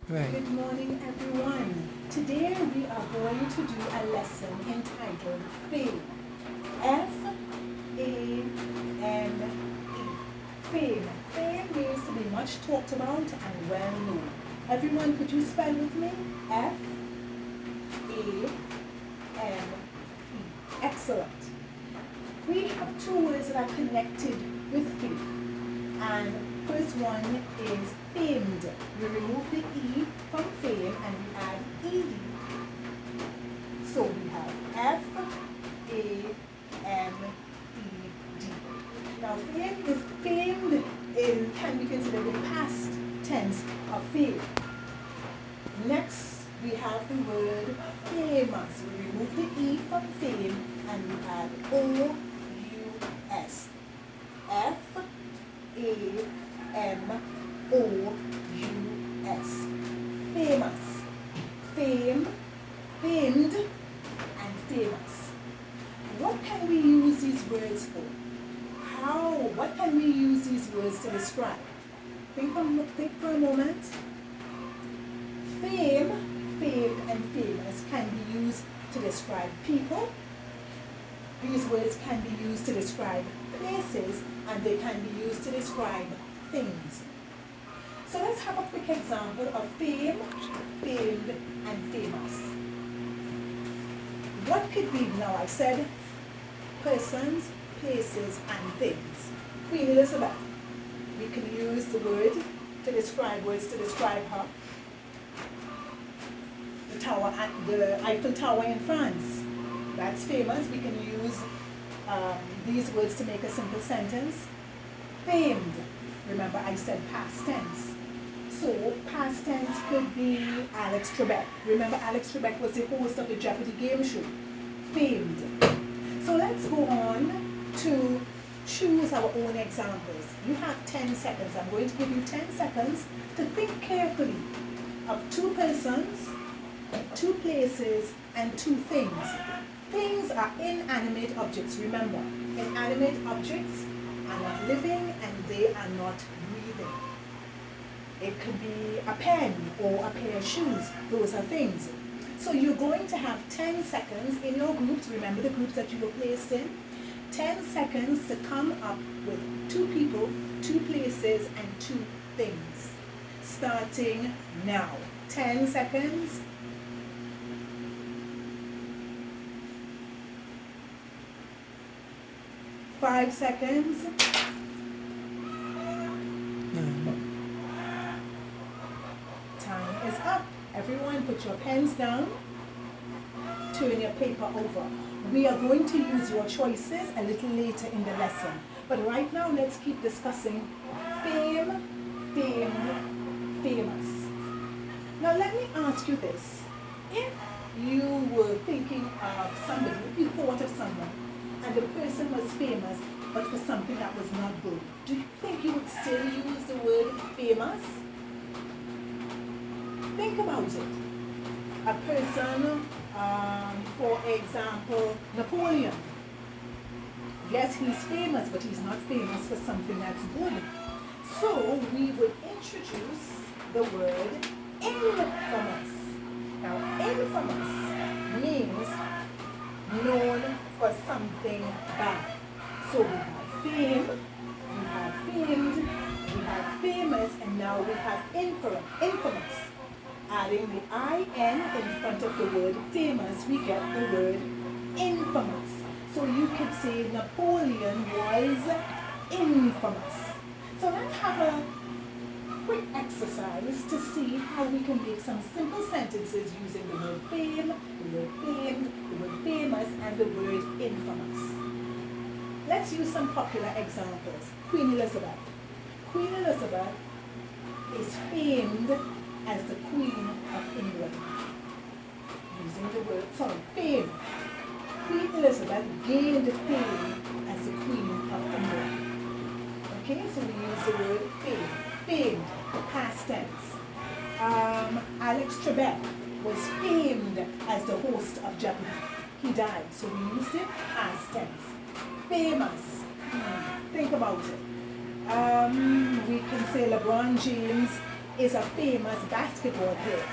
Right. Good morning, everyone. Today we are going to do a lesson entitled Fame. Fame. Fame. Fame means to be much talked about and well known. Everyone, could you spell with me? Fame. Excellent. We have two words that are connected with fame. And first one is famed. We remove the E from fame and we add ED. So we have Famed. Now can be considered the past tense of fame. Next we have the word famous. We remove the E from fame and we add OUS. Famous. Famous. Fame, famed, and famous. What can we use these words for? What can we use these words to describe? Think for a moment. Fame, famed, and famous can be used to describe people. These words can be used to describe places, and they can be used to describe things. So let's have a quick example of fame, famed, and famous. What could be, now I said persons, places, and things. Queen Elizabeth, we can use the words to describe her. The Eiffel Tower in France, that's famous. We can use these words to make a simple sentence. Famed, remember I said past tense. So past tense could be Alex Trebek. Remember Alex Trebek was the host of the Jeopardy game show. Famed. So let's go on to choose our own examples. You have 10 seconds. I'm going to give you 10 seconds to think carefully of two persons, two places, and two things. Things are inanimate objects. Remember, inanimate objects are not living and they are not breathing. It could be a pen or a pair of shoes. Those are things. So you're going to have 10 seconds in your groups. Remember the groups that you were placed in. 10 seconds to come up with two people, two places, and two things. Starting now. 10 seconds. 5 seconds. Time is up. Everyone put your pens down. Turn your paper over. We are going to use your choices a little later in the lesson. But right now, let's keep discussing fame, famed, famous. Now let me ask you this. If you were thinking of somebody, if you thought of someone, and the person was famous, but for something that was not good, do you think you would still use the word famous? Think about it. A person, for example, Napoleon. Yes, he's famous, but he's not famous for something that's good. So we would introduce the word infamous. Now, infamous means known for something bad. So we have fame, we have famed, we have famous, and now we have infamous. Adding the IN in front of the word famous, we get the word infamous. So you could say Napoleon was infamous. So let's have a quick exercise to see how we can make some simple sentences using the word fame, the word famed, the word famous, and the word infamous. Let's use some popular examples. Queen Elizabeth. Queen Elizabeth is famed as the Queen of England. Using the word, fame. Queen Elizabeth gained fame as the Queen of England. Okay, so we use the word fame. Famed, past tense. Alex Trebek was famed as the host of Jeopardy. He died, so we used it past tense. Famous. Think about it. We can say LeBron James is a famous basketball player.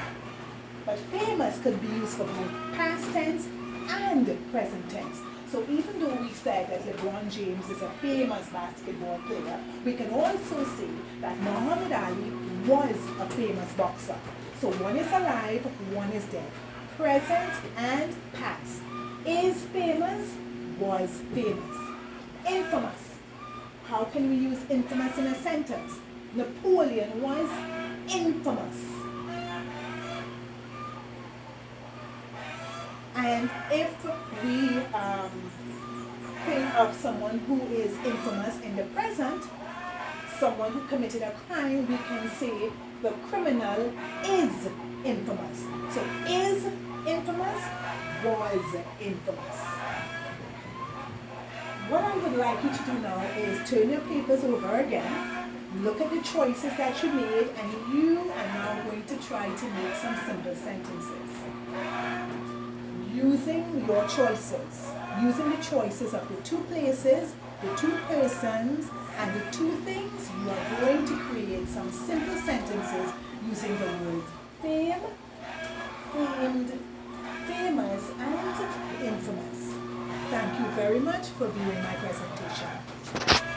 But famous could be used for both past tense and present tense. So even though we said that LeBron James is a famous basketball player, we can also say that Muhammad Ali was a famous boxer. So one is alive, one is dead. Present and past. Is famous, was famous. Infamous. How can we use infamous in a sentence? Napoleon was infamous. And if we think of someone who is infamous in the present, someone who committed a crime, we can say the criminal is infamous. So is infamous, was infamous. What I would like you to do now is turn your papers over again, look at the choices that you made, and you are now going to try to make some simple sentences. Using your choices, using the choices of the two places, the two persons, and the two things, you are going to create some simple sentences using the words fame, famed, famous, and infamous. Thank you very much for viewing my presentation.